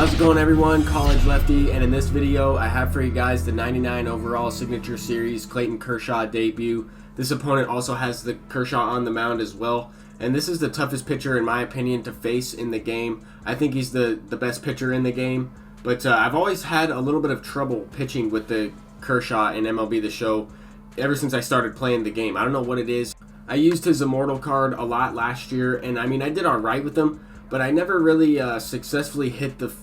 How's it going, everyone? College Lefty, and in this video I have for you guys the 99 overall signature series Clayton Kershaw debut. This opponent also has the Kershaw on the mound as well, and this is the toughest pitcher in my opinion to face in the game. I think he's the best pitcher in the game, but I've always had a little bit of trouble pitching with the Kershaw in MLB The Show ever since I started playing the game. I don't know what it is. I used his Immortal card a lot last year, and I mean I did alright with him, but I never really successfully hit the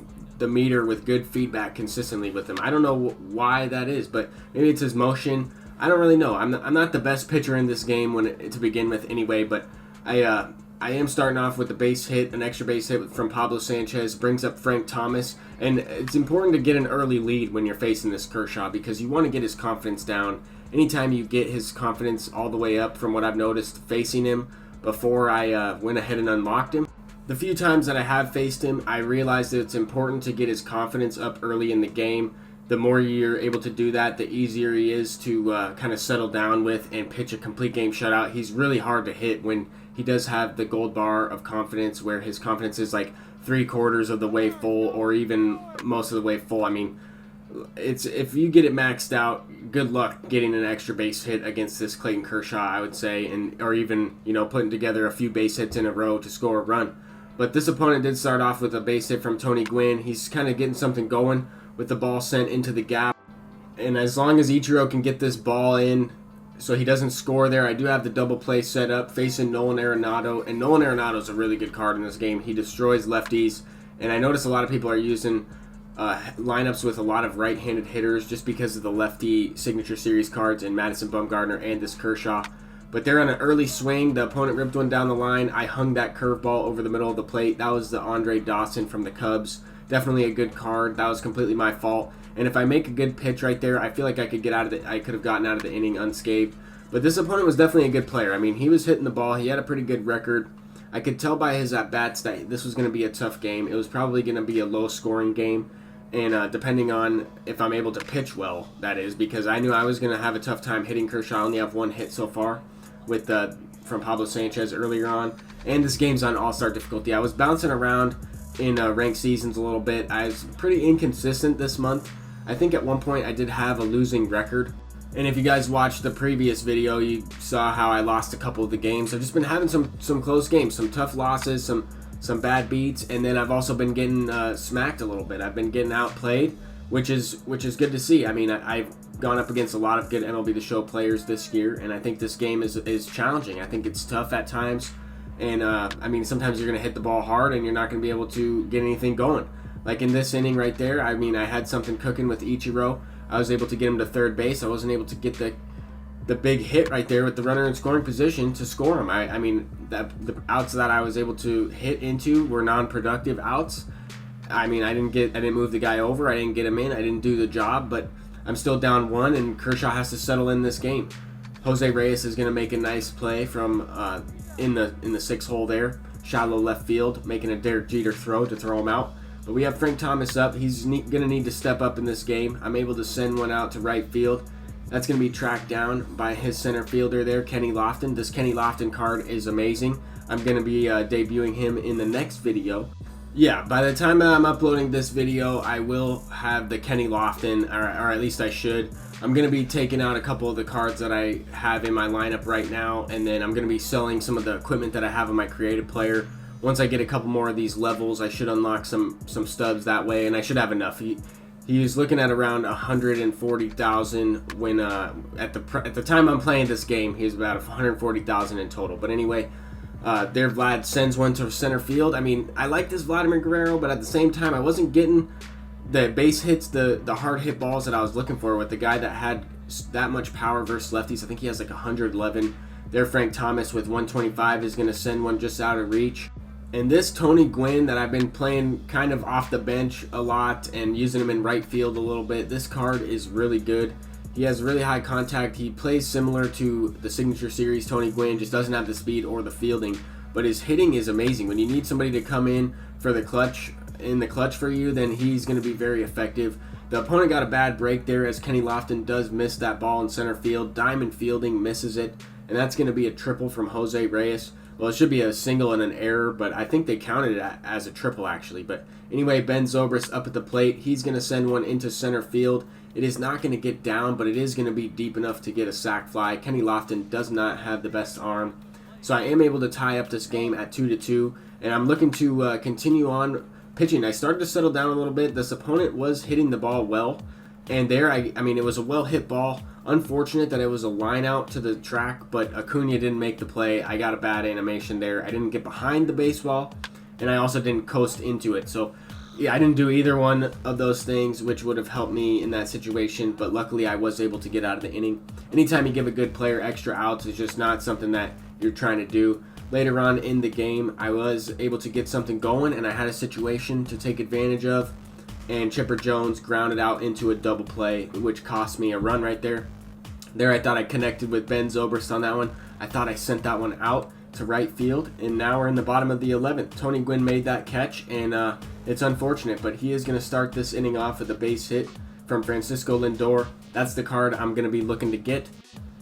meter with good feedback consistently with him. I don't know why that is, but maybe it's his motion. I don't really know. I'm not the best pitcher in this game to begin with anyway, but I am starting off with a base hit, an extra base hit from Pablo Sanchez, brings up Frank Thomas, and it's important to get an early lead when you're facing this Kershaw because you want to get his confidence down. Anytime you get his confidence all the way up, from what I've noticed facing him before I went ahead and unlocked him, the few times that I have faced him, I realized that it's important to get his confidence up early in the game. The more you're able to do that, the easier he is to kind of settle down with and pitch a complete game shutout. He's really hard to hit when he does have the gold bar of confidence, where his confidence is like 3/4 of the way full or even most of the way full. I mean, if you get it maxed out, good luck getting an extra base hit against this Clayton Kershaw, I would say, or even putting together a few base hits in a row to score a run. But this opponent did start off with a base hit from Tony Gwynn. He's kind of getting something going with the ball sent into the gap. And as long as Ichiro can get this ball in so he doesn't score there, I do have the double play set up facing Nolan Arenado. And Nolan Arenado is a really good card in this game. He destroys lefties. And I notice a lot of people are using lineups with a lot of right-handed hitters just because of the lefty signature series cards in Madison Bumgarner and this Kershaw. But they're on an early swing. The opponent ripped one down the line. I hung that curveball over the middle of the plate. That was the Andre Dawson from the Cubs. Definitely a good card. That was completely my fault. And if I make a good pitch right there, I feel like I could have gotten out of the inning unscathed. But this opponent was definitely a good player. I mean, he was hitting the ball. He had a pretty good record. I could tell by his at-bats that this was going to be a tough game. It was probably going to be a low-scoring game. And depending on if I'm able to pitch well, that is, because I knew I was going to have a tough time hitting Kershaw. I only have one hit so far with from Pablo Sanchez earlier on, and this game's on all-star difficulty. I was bouncing around in ranked seasons a little bit. I was pretty inconsistent this month. I think at one point I did have a losing record, and if you guys watched the previous video, you saw how I lost a couple of the games. I've just been having some close games, some tough losses, some bad beats, and then I've also been getting smacked a little bit. I've been getting outplayed, which is good to see. I mean, I've gone up against a lot of good MLB The Show players this year, and I think this game is challenging. I think it's tough at times, and I mean, sometimes you're going to hit the ball hard and you're not going to be able to get anything going. Like in this inning right there, I mean, I had something cooking with Ichiro. I was able to get him to third base. I wasn't able to get the big hit right there with the runner in scoring position to score him. I mean, the outs that I was able to hit into were non-productive outs. I mean, I didn't move the guy over. I didn't get him in. I didn't do the job, but I'm still down one, and Kershaw has to settle in this game. Jose Reyes is going to make a nice play from in the sixth hole there, shallow left field, making a Derek Jeter throw to throw him out. But we have Frank Thomas up. He's going to need to step up in this game. I'm able to send one out to right field. That's going to be tracked down by his center fielder there, Kenny Lofton. This Kenny Lofton card is amazing. I'm going to be debuting him in the next video. Yeah, by the time I'm uploading this video, I will have the Kenny Lofton, or at least I should. I'm going to be taking out a couple of the cards that I have in my lineup right now, and then I'm going to be selling some of the equipment that I have on my creative player. Once I get a couple more of these levels, I should unlock some stubs that way, and I should have enough. He was looking at around 140,000 when at the time I'm playing this game, he's about 140,000 in total. But anyway, there Vlad sends one to center field. I mean, I like this Vladimir Guerrero, but at the same time, I wasn't getting the base hits, the hard hit balls that I was looking for with the guy that had that much power versus lefties. I think he has like 111. There, Frank Thomas with 125 is going to send one just out of reach. And this Tony Gwynn that I've been playing kind of off the bench a lot and using him in right field a little bit, this card is really good. He has really high contact. He plays similar to the signature series Tony Gwynn, just doesn't have the speed or the fielding, but his hitting is amazing. When you need somebody to come in for the clutch for you, then he's going to be very effective. The opponent got a bad break there as Kenny Lofton does miss that ball in center field. Diamond fielding misses it, and that's going to be a triple from Jose Reyes. Well, it should be a single and an error, but I think they counted it as a triple actually. But anyway, Ben Zobrist up at the plate. He's going to send one into center field. It is not going to get down, but it is going to be deep enough to get a sac fly. Kenny Lofton does not have the best arm. So I am able to tie up this game at 2-2, and I'm looking to continue on pitching. I started to settle down a little bit. This opponent was hitting the ball well, and there, I mean, it was a well-hit ball. Unfortunate that it was a line out to the track, but Acuna didn't make the play. I got a bad animation there. I didn't get behind the baseball, and I also didn't coast into it. So, yeah, I didn't do either one of those things, which would have helped me in that situation, but luckily I was able to get out of the inning. Anytime you give a good player extra outs, it's just not something that you're trying to do. Later on in the game, I was able to get something going, and I had a situation to take advantage of, and Chipper Jones grounded out into a double play, which cost me a run right there. There I thought I connected with Ben Zobrist on that one. I thought I sent that one out to right field, and now we're in the bottom of the 11th. Tony Gwynn made that catch, and it's unfortunate, but he is going to start this inning off with a base hit from Francisco Lindor. That's the card I'm going to be looking to get.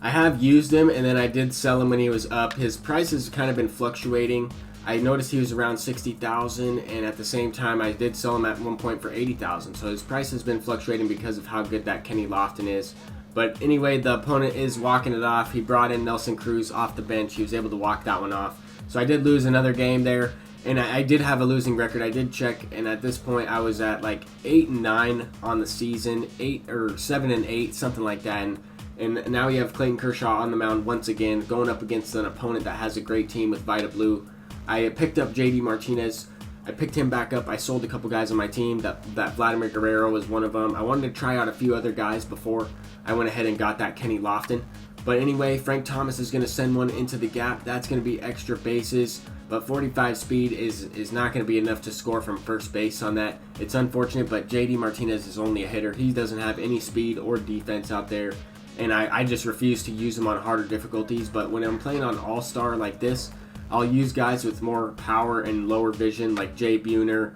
I have used him, and then I did sell him when he was up. His price has kind of been fluctuating. I noticed he was around $60,000, and at the same time, I did sell him at one point for $80,000. So his price has been fluctuating because of how good that Kenny Lofton is. But anyway, the opponent is walking it off. He brought in Nelson Cruz off the bench. He was able to walk that one off. So I did lose another game there, and I did have a losing record. I did check, and at this point, I was at like 8-9 on the season, 8 or 7-8, something like that. And now you have Clayton Kershaw on the mound once again, going up against an opponent that has a great team with Vita Blue. I picked up JD Martinez. I picked him back up. I sold a couple guys on my team. That Vladimir Guerrero was one of them. I wanted to try out a few other guys before I went ahead and got that Kenny Lofton. But anyway, Frank Thomas is going to send one into the gap. That's going to be extra bases. But 45 speed is not going to be enough to score from first base on that. It's unfortunate, but JD Martinez is only a hitter. He doesn't have any speed or defense out there. And I just refuse to use him on harder difficulties. But when I'm playing on All-Star like this, I'll use guys with more power and lower vision like Jay Buhner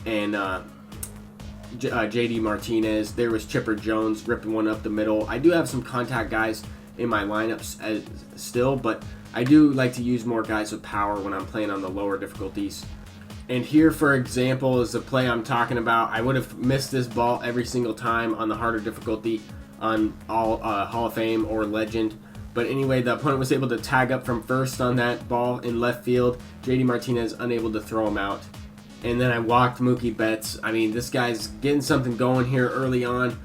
and JD Martinez. There was Chipper Jones ripping one up the middle. I do have some contact guys in my lineups still, but I do like to use more guys with power when I'm playing on the lower difficulties. And here, for example, is the play I'm talking about. I would have missed this ball every single time on the harder difficulty on all Hall of Fame or Legend. But anyway, the opponent was able to tag up from first on that ball in left field. JD Martinez unable to throw him out. And then I walked Mookie Betts. I mean, this guy's getting something going here early on.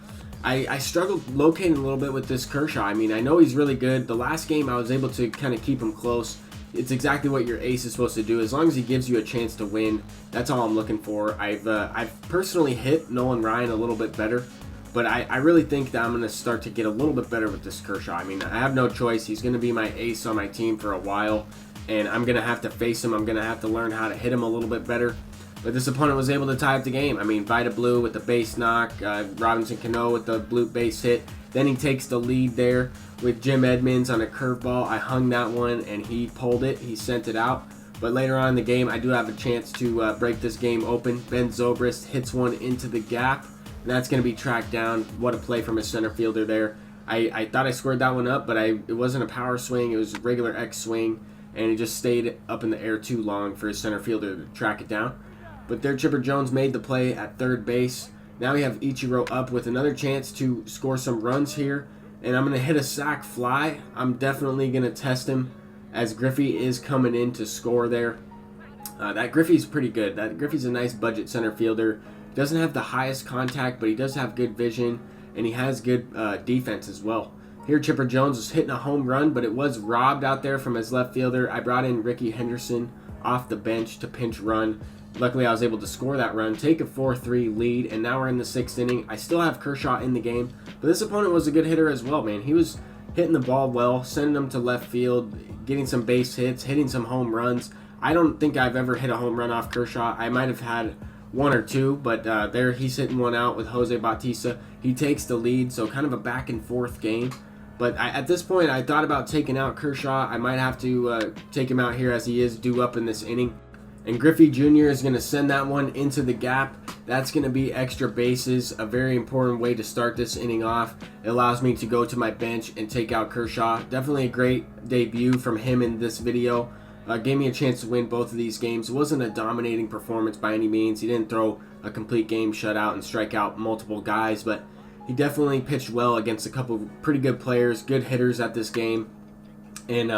I struggled locating a little bit with this Kershaw. I mean, I know he's really good. The last game I was able to kind of keep him close. It's exactly what your ace is supposed to do. As long as he gives you a chance to win, that's all I'm looking for. I've personally hit Nolan Ryan a little bit better. But I really think that I'm going to start to get a little bit better with this Kershaw. I mean, I have no choice. He's going to be my ace on my team for a while, and I'm going to have to face him. I'm going to have to learn how to hit him a little bit better. But this opponent was able to tie up the game. I mean, Vita Blue with the base knock, Robinson Cano with the blue base hit. Then he takes the lead there with Jim Edmonds on a curveball. I hung that one, and he pulled it. He sent it out. But later on in the game, I do have a chance to break this game open. Ben Zobrist hits one into the gap. And that's going to be tracked down. What a play from a center fielder there. I thought I squared that one up, but it wasn't a power swing. It was a regular X swing, and it just stayed up in the air too long for his center fielder to track it down. But there, Chipper Jones made the play at third base. Now we have Ichiro up with another chance to score some runs here, and I'm going to hit a sac fly. I'm definitely going to test him as Griffey is coming in to score there. That Griffey's pretty good. That Griffey's a nice budget center fielder. Doesn't have the highest contact, but he does have good vision, and he has good defense as well. Here, Chipper Jones was hitting a home run, but it was robbed out there from his left fielder. I brought in Ricky Henderson off the bench to pinch run. Luckily, I was able to score that run, take a 4-3 lead, and now we're in the 6th inning. I still have Kershaw in the game, but this opponent was a good hitter as well, man. He was hitting the ball well, sending them to left field, getting some base hits, hitting some home runs. I don't think I've ever hit a home run off Kershaw. I might have had one or two, but there he's hitting one out with Jose Bautista. He takes the lead, so kind of a back and forth game. But at this point, I thought about taking out Kershaw. I might have to take him out here as he is due up in this inning. And Griffey Jr. is going to send that one into the gap. That's going to be extra bases, a very important way to start this inning off. It allows me to go to my bench and take out Kershaw. Definitely a great debut from him in this video. gave me a chance to win both of these games. It wasn't a dominating performance by any means. He didn't throw a complete game shutout and strike out multiple guys, but he definitely pitched well against a couple of pretty good players, good hitters at this game. And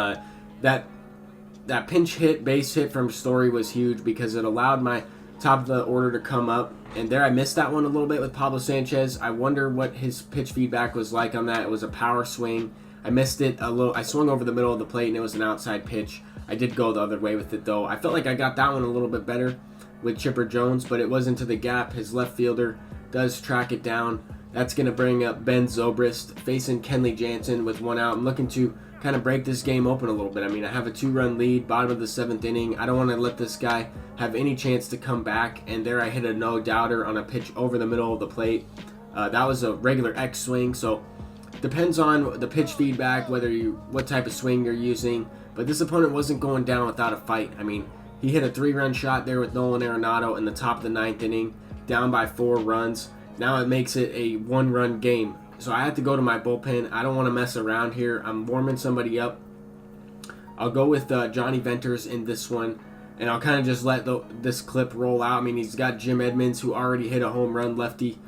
that pinch hit, base hit from Story was huge because it allowed my top of the order to come up. And there I missed that one a little bit with Pablo Sanchez. I wonder what his pitch feedback was like on that. It was a power swing. I missed it a little. I swung over the middle of the plate and it was an outside pitch. I did go the other way with it though. I felt like I got that one a little bit better with Chipper Jones, but it was into the gap. His left fielder does track it down. That's going to bring up Ben Zobrist facing Kenley Jansen with one out. I'm looking to kind of break this game open a little bit. I mean, I have a 2-run lead, bottom of the 7th inning. I don't want to let this guy have any chance to come back. And there I hit a no-doubter on a pitch over the middle of the plate. That was a regular X swing, so depends on the pitch feedback, what type of swing you're using. But this opponent wasn't going down without a fight. I mean, he hit a 3-run shot there with Nolan Arenado in the top of the 9th inning, down by 4 runs. Now it makes it a 1-run game. So I have to go to my bullpen. I don't want to mess around here. I'm warming somebody up. I'll go with Johnny Venters in this one, and I'll kind of just let this clip roll out. I mean, he's got Jim Edmonds, who already hit a home run lefty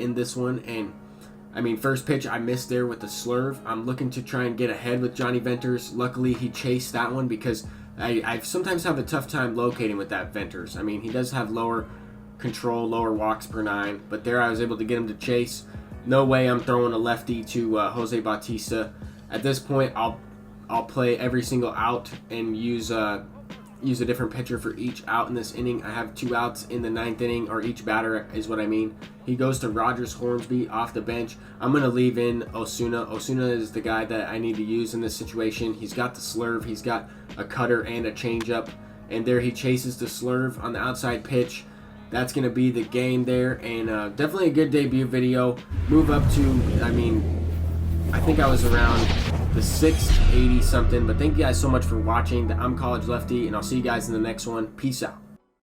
in this one. And, I mean, first pitch I missed there with the slurve. I'm looking to try and get ahead with Johnny Venters. Luckily, he chased that one because I sometimes have a tough time locating with that Venters. I mean, he does have lower control, lower walks per 9, but there I was able to get him to chase. No way I'm throwing a lefty to Jose Bautista. At this point, I'll play every single out and use a different pitcher for each out in this inning. I have 2 outs in the 9th inning, or each batter is what I mean. He goes to Rogers Hornsby off the bench. I'm going to leave in Osuna. Osuna is the guy that I need to use in this situation. He's got the slurve, he's got a cutter and a changeup, and there he chases the slurve on the outside pitch. That's going to be the game there, and definitely a good debut video. Move up to, I mean, I think I was around the 680 something, but thank you guys so much for watching. I'm College Lefty, and I'll see you guys in the next one. Peace out.